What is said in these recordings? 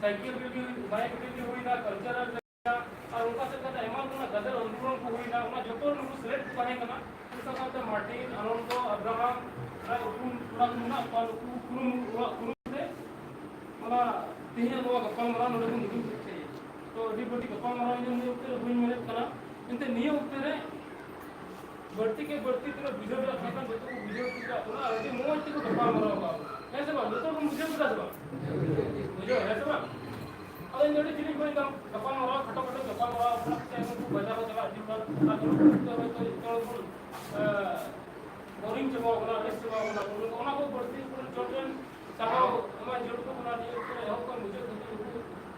cycle भी bike भी हुईना cultural और उनका से कहता एमान को गदर आंदोलन को हुईना उना जतो नु सेलेक्ट पाए कना उनका कहता मार्टिन अलोंसो अब्राहम ना उकुन पूरा मुना पाल कुरुम से मला तिहिया नो गप्पा मरा नोडे बुन दुदु छे तो अडी बडी गप्पा मरा ने उते हुई मिले कना इंते निय उते रे बढ़ती के बढ़ती तरह वीडियो भी खाता जतो को वीडियो का उना अडी मोच को गप्पा मरा होगा ऐसे बा जतो को मुझे बता दो मुझे ऐसे बा अरे नोडे चिली कोई काम गप्पा मरा फटाफट गप्पा मरा अपना टाइम को बजा को चला दिन भर तो बोरिंग चबा होना रेस्ट चबा होना उना को बढ़ती पूरा चोटन चाहो हमारे जोड़ को बना दिए पूरा यहाँ पर मुझे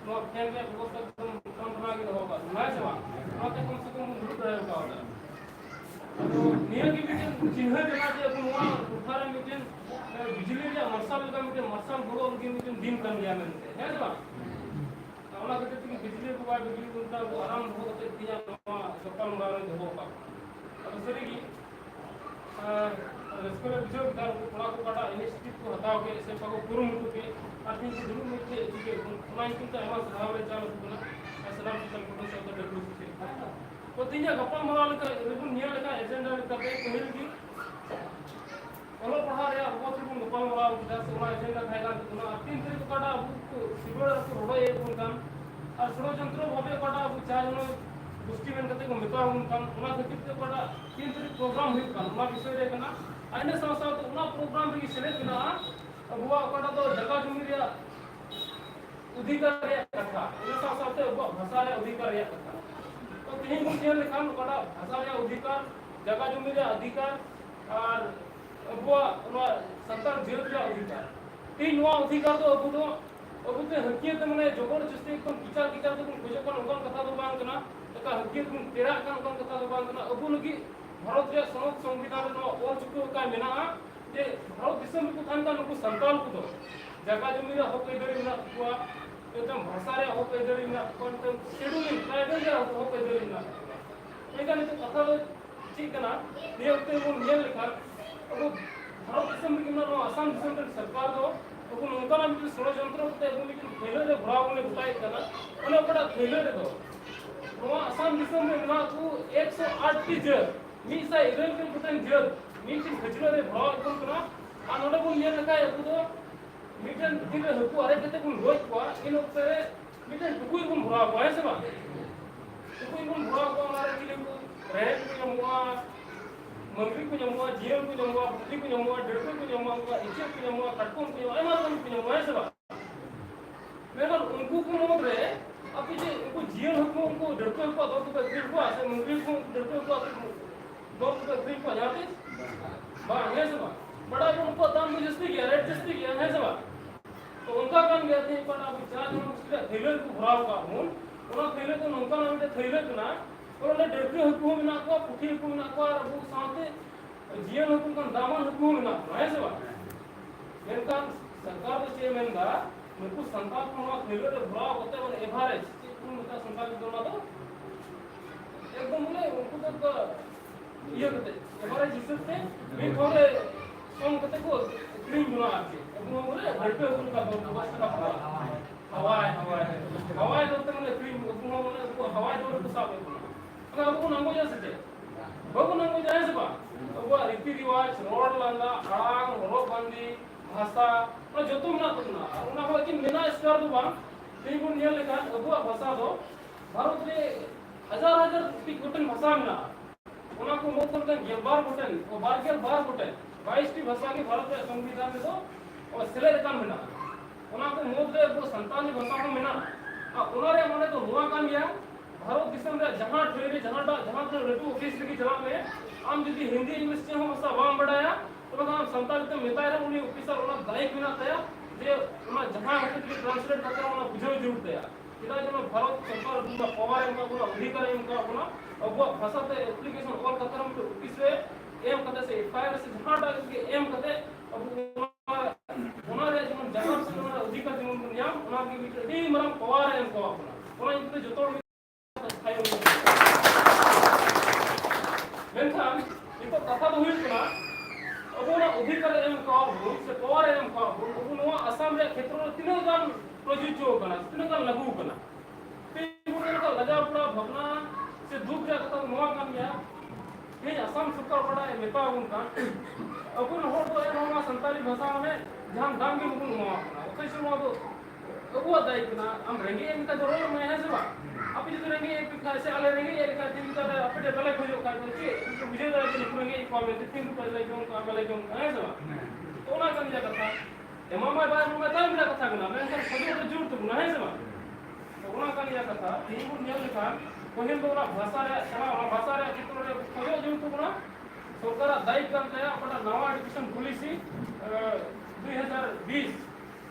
नो फैन में व्यवस्था कम बना के होगा मैं चबा आते कम से कम मुझे रहेगा होगा तो नियर की मीटिंग चिन्ह देना चाहिए अपन वहाँ उठाने मीटिंग बिजली या मरसाल का मीटिंग मरसाल बोलो उनकी मीटिंग दिन कर लिया मैंने है ना उना कहते थे कि बिजली को बाद बिजली उनका आराम हो करते दिया वहाँ गप्पा मारने होगा अब सरी की स्कूल विजय विधान को थोड़ा को काटा इनिशिएटिव को हटाओ के से पको पूर्ण मुटु के आर्थिक से जुड़ू में के उना इनके तो एमा सहारे चालू होना ऐसा नाम से को से तो डेवलप से तो तीन गप्पा मारा का रिबन निया का एजेंडा का पे कहल की ओलो पढ़ा रे बहुत रिबन गप्पा मारा उदा से ओना एजेंडा खाएगा तो ना तीन तरीके काटा अब सिबड़ को रोडो एक उनकान और षडयंत्र भावे काटा अब चार जन गोष्ठी में कते को मिता उनकान ओना खातिर ते काटा तीन तरीके प्रोग्राम हुई कान ओना विषय रे कना आइने साथ साथ ओना प्रोग्राम रे सेलेक्ट ना अब हुआ काटा तो जगह जमी रे अधिकार रे कथा इन साथ साथ भाषा रे अधिकार रे कथा तो तीन गुण लेखान काटा भाषा रे अधिकार जगह जमी रे अधिकार और अबुआ संतान जीवन रे अधिकार तीन नो अधिकार तो अबु ते हकियत माने जबरदस्ती एकदम किचार किचार तो खोजे कोन उनका कथा तो बांग कना का हकियत कुन तेरा का उनका कथा तो बांग कना अबु लगी भारत रे संविधान नो और चुको का मेना जे भारत दिसम को थान का नुको संतान को दो जगह जमी रे हक इधर ना को एकदम भाषा रे हक इधर ना कोन तो शेड्यूलिंग ट्राइबल रे हक इधर ना एका ने तो कथा ठीक कना ये उते वो नियल लिखा अब भारत दिसम की ना आसाम दिसम रे सरकार दो तो उनका नाम जो षडयंत्र होते हैं लेकिन फेलर रे भराव ने बताया कना ओने बड़ा फेलर दो वो आसाम दिसम में ना तो 108 की जर मीसा 11% जर मीटिंग खजरो रे भराव कोन कना आ नोडे को नियर लगा है तो मीटिंग दिन हकु अरे कते को रोज को इन ऊपर मीटिंग टुकुई को भराव है से बा टुकुई को भराव को हमारे जिले को रेट को जमुआ मंत्री को जमुआ जीएम को जमुआ पुलिस को जमुआ डरको को जमुआ इच्छा को जमुआ कटकों को जमुआ एमान को जमुआ है सब मगर उनको को मत रे अब जे उनको जीएम को उनको डरको को दो तो ग्रिप को ऐसे मंत्री को डरको को दो तो ग्रिप को जाते बा है सब बड़ा उनको दाम जस्ती किया रेट जस्ती किया है सब तो उनका काम गया थे पर अब चार जन उसका थैले को भराव का हूं उना थैले को उनका नाम दे थैले ना और डरको हुकुम ना को पुठी हुकुम ना को और वो साथे जीएम हुकुम का दामन हुकुम ना है सब मेनका सरकार तो चेयरमैन दा उनको संतान को ना थैले रे भराव होते और एवरेज उन का संतान को ना तो एकदम बोले उनको तो ये कहते एवरेज हिसाब से मैं थोड़े कम कहते को क्रीम बना के एकदम बोले हल्के हुकुम का व्यवस्था का हवाई तो मैंने क्रीम हुकुम बोले को हवाई तो तो साफ है अगर आपको नंगो जा सकते बाबू नंगो जाए सब अब रीति रिवाज रोड लंगा आड़ांग रोड बंदी भाषा और जो तुम ना उना हो कि मेना स्टार दो बांग तीन गुण नियल लेखा अब भाषा दो भारत रे हजार टी गोटन भाषा में ना उना को मोत करते गेबार गोटन और बार गोटन 22 टी भाषा के भारत रे संविधान में दो और सेले काम में ना उना को मोत रे वो संतान भाषा को में ना उना रे माने तो हुआ काम या भारत दिसम रे जहां ट्रेन जहां तो रेटू ऑफिस की जगह में आम यदि हिंदी इंग्लिश से हम भाषा वाम बढ़ाया तो हम संतान तो मिता रे उनी ऑफिसर उना दायिक बिना तया जे उना जहां होते कि ट्रांसलेट करके उना बुझो जरूरत है इदा जो भारत सरकार उनका पावर उनका पूरा अधिकार है उनका अपना अब वो भाषा ते एप्लीकेशन ऑल करके हम ऑफिस से एम कहते से फायर से जहां डाल के एम कहते अब उना रे जो जहां से उना अधिकार जो नियम उना की डी मरम पावर है उनको अपना उना इनते जतो मेनखान इतो कथा दो हुई कना अबोना अधिकार एम का से पावर एम का अबो नो आसाम रे क्षेत्र रे तीनों गान प्रजुज्य कना तिना का लागू कना तीन का लगा पड़ा भावना से दुख रे कथा नोआ कान गया हे असम सरकार बड़ा मेता उनका अपन होड़ तो एनोमा संताली भाषा में जहां दाम के मुकुन नोआ कना ओते से नोआ तो अबुआ दाई कना हम रेंगे इनका जो रोल में है सेवा आप जो रेंगे एक से आले रेंगे एक का दिन का अपने तले खोजो का तो के बुझे दा के रेंगे एक में 3 रुपए ले जों का वाले जों है सेवा तो ना कान जा कथा एमामा बार में दाम बिना कथा कना मैं कर खोजो तो जरूर तो ना है सेवा तो ना कान जा कथा तीन गुण नेल लेखा कोहेन तो ना भाषा रे चला भाषा रे चित्र रे खोजो जरूर तो ना सरकार दायित्व कान तया अपना नवा education policy 2020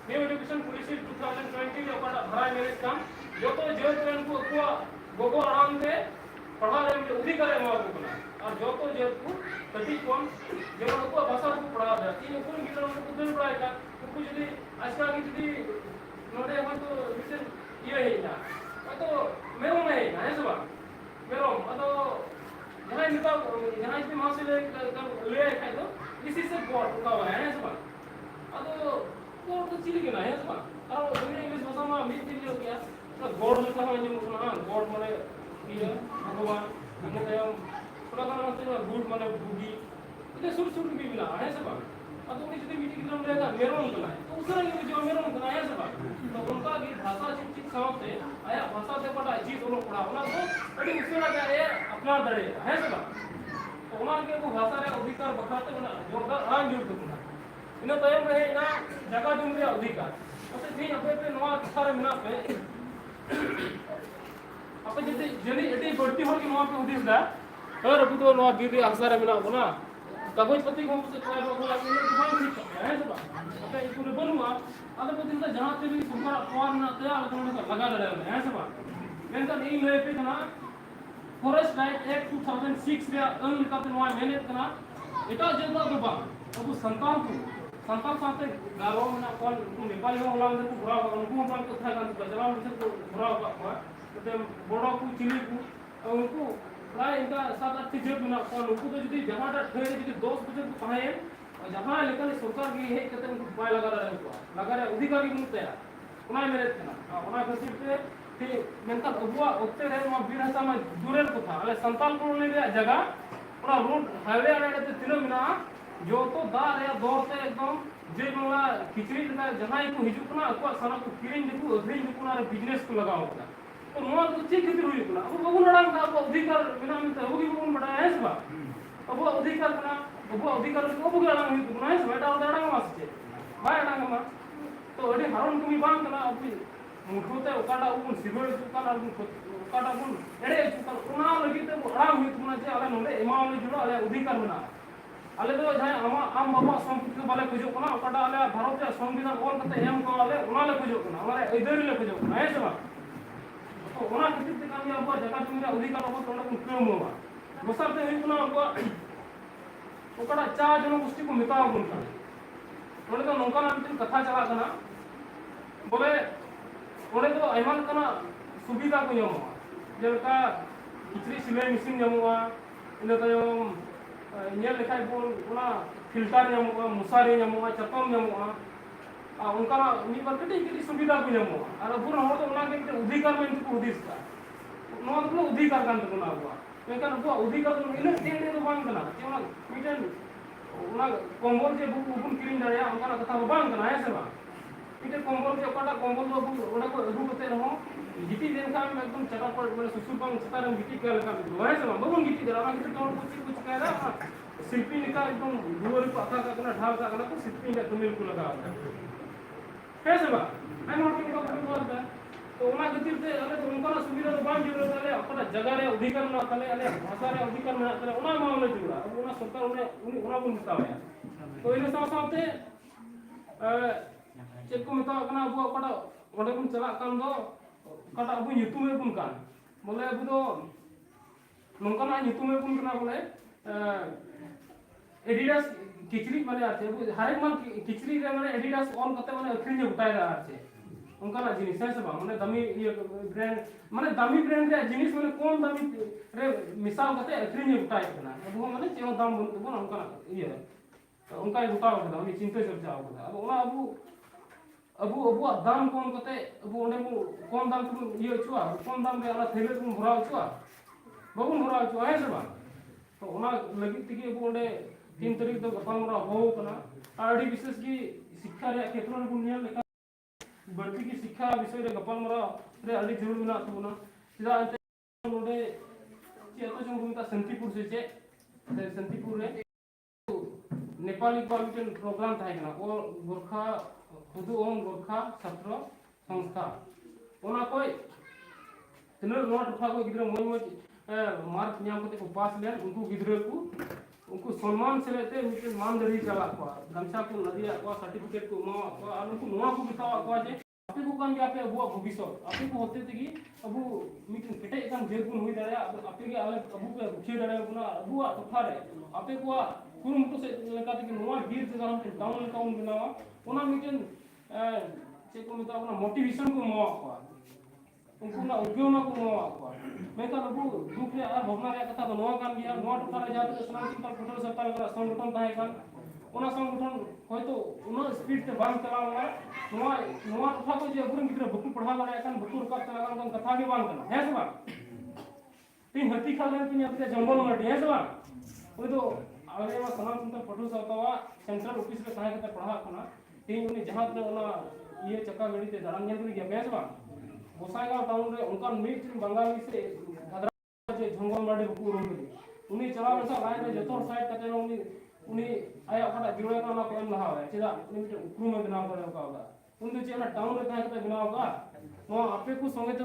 new education policy 2020 रे अपना भराय मेरे काम जो तो जेतरेन को गोगो आराम से पढ़ा रे अधिकार एमा को बना और जो तो जेतु कति कोन जेमन को भाषा को पढ़ा दे तीन कोन गिदर को दिन पढ़ाई का कुछ यदि आजकल की यदि नोडे हो तो विशेष ये है ना तो मेरो में है ना सब मेरो तो जहां निका जहां इतनी मां से ले खाए तो इसी से बोर्ड का हुआ है सब तो चिल के ना है सब और इंग्लिश भाषा में भी चिल हो गया तो गॉड में कहा जो ना गॉड माने ये भगवान ने तो थोड़ा सा मतलब गुड माने बुगी इतने सुर भी मिला है सब अब तो किसी मीटिंग में रहेगा मेरोन करना है तो उसरा नहीं जो मेरोन करना है सब तो उनका की भाषा चिंतित समझते आया भाषा से पढ़ा चीज लोग पढ़ा होना तो अभी उसरा क्या है अपना दरे है सब तो उन्होंने के वो भाषा रे अधिकार बखाते बना जोरदार आंग जुड़ करना इन्हें तयम रहे ना जगह जुम रे अधिकार उसे थी अपने पे नवा सारे मिना पे अपन जैसे जनी एटी बढ़ती हो कि नवा पे उदिस दा और अभी तो नवा गिरी हसारे मिना बना कागज पत्ती को से कोई बोला कि ये दुकान ठीक है सब ओके इसको बनवा आले को दिन जहां से भी सुपर अखबार ना तया आले को लगा रहे हैं सब मेनका नहीं ले पे ना फॉरेस्ट राइट एक्ट 2006 रे अन का नवा मेहनत करना एटा जल्दा दुबा अब संतान साथे गारो में कौन नेपाली में होला में पूरा उनको हम कथा का बजला में से पूरा हुआ तो बड़ो को चिली को उनको प्राय इनका 7-8 चीजें बिना कौन उनको तो यदि जमाटा ठहरे यदि 10 बजे को कहे जहां लेकिन सरकार की है कहते उनको उपाय लगा रहे अधिकारी को तया उना मेरे तना उना खसिर पे कि मेनका अबुआ ओते रे मा बिरहसा में जुरेल को था अले संताल को ले जगह पूरा रोड हाईवे आड़े ते तिनो बिना जो तो दार या दौर से एकदम जे बंगला खिचड़ी का जहां को हिजू ना को सारा को किरिन दिकु अधरिन दिकु ना बिजनेस को लगाओ होता तो नोआ तो ठीक खितिर हुई ना अब बगु नडा का अधिकार बिना में तो होगी बगु बड़ा है सब अब अधिकार ना अब अधिकार को बगु नडा हुई तो ना है बेटा नडा का मास छे भाई नडा का तो अडी हरन कमी बांग ना अब मुठोते ओकाडा उन सिगोल चुकाना ओकाडा उन एड़े चुकाना उना लगी तो बड़ा हुई तो ना जे अले नोले एमाव ले जुड़ा अले अधिकार बना आले तो जहां आम बाबा संपत्ति को बाले खोजो कना ओकाडा आले भारत के संविधान ऑल कते एम को आले उना ले खोजो कना हमारे इधर ले खोजो कना है सब तो ओना किति ते काम अब जगह तुमरा अधिकार अब तोड़ा को क्यों मोवा दोसर ते हुई कना अब ओकाडा चा जन गोष्ठी को मिताव गुण का ओने तो नोका ना मिटिन कथा चला कना बोले ओने तो आयमान कना सुविधा को यमो जेलका किचरी सिलाई मशीन यमोवा इने तयम ᱧᱮᱞ ᱞᱮᱠᱷᱟᱡ ᱵᱚᱱ ᱚᱱᱟ ᱯᱷᱤᱞᱴᱟᱨ ᱧᱟᱢᱚᱜᱼᱟ ᱢᱚᱥᱟᱨᱤ ᱧᱟᱢᱚᱜᱼᱟ ᱪᱟᱛᱚᱢ ᱧᱟᱢᱚᱜᱼᱟ ᱟᱨ ᱚᱱᱠᱟᱱᱟᱜ ᱢᱤᱫᱵᱟᱨ ᱠᱟᱹᱴᱤᱡ ᱠᱟᱹᱴᱤᱡ ᱥᱩᱵᱤᱫᱷᱟ ᱠᱚ ᱧᱟᱢᱚᱜᱼᱟ ᱟᱨ ᱟᱵᱚ ᱨᱮᱱ ᱦᱚᱲ ᱫᱚ ᱚᱱᱟᱜᱮ ᱢᱤᱫᱴᱮᱱ ᱚᱫᱷᱤᱠᱟᱨ ᱢᱮᱱᱛᱮ ᱠᱚ ᱦᱩᱫᱤᱥ ᱠᱟᱜᱼᱟ ᱱᱚᱣᱟ ᱫᱚ ᱚᱫᱷᱤᱠᱟᱨ ᱠᱟᱱ ᱛᱟᱵᱚᱱᱟ ᱟᱵᱚᱣᱟᱜ ᱢᱮᱱᱠᱷᱟᱱ ᱟᱵᱚᱣᱟᱜ ᱚᱫᱷᱤᱠᱟর ᱫᱚ ᱤᱱᱟᱹᱜ ᱰᱷᱮᱨ ᱫᱚ ᱵᱟᱝ ᱠᱟᱱᱟ ᱡᱮ ᱚᱱᱟ ᱢᱤᱫᱴᱮᱱ ᱚᱱᱟ ᱠᱚᱢᱵᱚᱞ ᱡᱮ ᱟᱵᱚ ᱵᱚᱱ ᱠᱤᱨᱤᱧ ᱫᱟᱲᱮᱭᱟᱜᱼᱟ ᱚᱱᱠᱟᱱᱟᱜ ᱠᱟᱛᱷᱟ ᱫᱚ ᱵᱟᱝ ᱠᱟᱱᱟ ᱦᱮᱸ ᱥᱮ ᱵᱟᱝ ᱢᱤᱫᱴᱮᱱ ᱠᱚᱢᱵᱚᱞ ᱡᱮ ᱚᱠᱟᱴᱟᱜ ᱠᱚᱢᱵᱚᱞ ᱫᱚ ᱟᱵᱚ ᱚᱸᱰᱮ ᱠᱷᱚᱱ ᱟᱹᱜᱩ ᱠᱟᱛᱮ ᱨᱮᱦᱚᱸ ᱜᱤᱛᱤᱡ ᱞᱮᱱᱠᱷᱟᱱ ᱮᱠᱫᱚम ᱪᱟᱴᱟᱯᱚᱴ ᱢᱟᱱᱮ ᱥᱩᱥᱩᱨ ᱵᱟᱝ ᱪᱮᱛᱟᱱ ᱨᱮᱢ ᱜᱤᱛᱤᱡ ᱠᱟᱜ ᱞᱮᱠᱟ ᱵᱩᱡᱷᱟᱹᱜᱼᱟ ᱦᱮᱸ ᱥᱮ ᱵᱟᱝ ᱵᱟᱵᱚᱱ ᱜᱤᱛᱤᱡ ᱫᱟᱲᱮᱭᱟᱜᱼᱟ ᱚᱱᱟ ᱠᱷᱟᱹᱛᱤᱨ ᱛᱮ ᱦᱚᱲ ᱠᱚ ᱪᱮᱫ ᱠᱚ ᱪᱤᱠᱟᱹᱭᱮᱫᱟ शिल्पी निका एकदम दुआर को आका का ढाल का तो शिल्पी ने तुमिल को लगा है से बा आई मोर के को बोलता तो ओना खातिर ते अले तो उनका सुविधा तो बांध जुड़े अले अपना जगह रे अधिकार ना तले अले भाषा रे अधिकार ना तले ओना मामले जुड़ा अब ओना सरकार ओना बुन बताया तो इन साथे चेक को मेता कना अब ओकटा ओडे बुन चला कान दो ओकटा अब युतुम बुन कान बोले अब तो नोंका ना युतुम बुन कना बोले एडिडास किचरी माने आछे हरेक मान किचरी रे माने एडिडास ऑन करते माने अखरिन उठाय रहा आछे उनका ना जिनिस है सब माने दामी ये ब्रांड माने दामी ब्रांड रे जिनिस माने कौन दामी रे मिसाल करते अखरिन उठाय कना अब माने चेनो दाम बन बन उनका ये उनका उठाव कदा उनी चिंता चर्चा होता अब ओना अब अबू अबू दाम कौन कते अबू ओने मु कौन दाम तुम ये चुआ कौन दाम में आला थैले तुम भराव चुआ बाबू भराव चुआ है सब तो ओना लगी तगी अबू ओने 3 तारीख तो गपालमरा हो कना आड़ी विशेष की शिक्षा रे क्षेत्र में बुनिया लेका बढ़ती की शिक्षा विषय रे गपालमरा रे आड़ी जरूर मेना तबना सीधा अंते ओने चेतो जंगुमिता शांतिपुर से शांतिपुर रे नेपाली कॉलेज प्रोग्राम था वो गोरखा खुदू ओम गोरखा छात्र संस्था ओना कोई तिना नोट उठा को गिद्रा मोय मोय मार्क न्याम कते को पास लेन उनको गिद्रा को उनको सम्मान से लेते मिटे मान दरी चला को गमछा को नदिया को सर्टिफिकेट को मा को और उनको नोआ को बितावा को जे आपे को कान आपे अबु भविष्य आपे को होते तगी अबु मिटे केटे कान जेल को होई दाया आपे के आले अबु के रुखिए दाया गुना अबु तफा रे आपे को कुरुमुटु से लेका तगी नोआ गिर से हम टाउन टाउन बनावा ओना मिटे से को मिता अपना मोटिवेशन को मा को उनको ना उद्योग को मा को मैं का अबु दुख रे आ भवना रे कथा तो नोआ कान गया नोआ टफा रे जाते स्नान सिंपल फोटो सत्ता लगा संगठन ताहे कान ओना संगठन होयतो उना स्पीड ते बांध चलावा नोआ नोआ टफा को जे अबुरन गिद्रा बकु पढ़ा लगा कान बकु रका चला कान कथा के बांध है सबा तीन हत्ती खा लेन तीन अपने जंगल में है सबा ओय तो आगे में सनाम सिंपल फोटो सत्ता सेंट्रल ऑफिस में ताहे के पढ़ा कना तीन उनी जहां पे ओना ये चक्का गाड़ी ते दारान जन गया बेस बा गोसाईगांव टाउन रे उनका मीट बंगाली से भद्रा जे जंगल माडे बकु रोड उनी चला सा लाइन में जतो साइड कते उनी आया खड़ा गिरोय का ना कोन लहा है सीधा उनी उपरू में बनाव करे का होगा उन जे ना टाउन रे ताहे के बनाव का नो आपे को संगे तो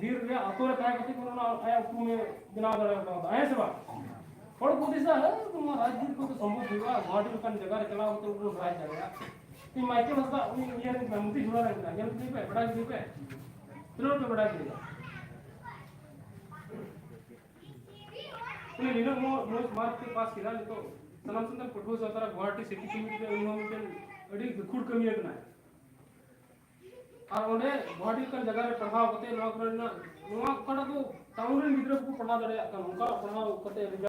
वीर रे आतो रे ताहे के को ना आया उपरू में बनाव करे का होगा है सब और को दिसा है तुम राजनीति को तो संभव होगा गुवाहाटी का जगह रे चलाओ तो वो राज जाएगा ती माइके मस्ता उनी ये मुती जुड़ा रहेगा ये नहीं पे बड़ा नहीं पे तीनों पे बड़ा करेगा उन्हें नीलम मोज मार्क के पास किला तो सनाम सुंदर पटो सतरा गुवाहाटी सिटी कमिटी रे उन्होंने के अड़ी खुद कमी है ना और ओने गुवाहाटी का जगह रे पढ़ाव कते नौकरी ना नोआ कड़ा तो टाउन रे गिद्रा को पढ़ा दरे का उनका पढ़ाव कते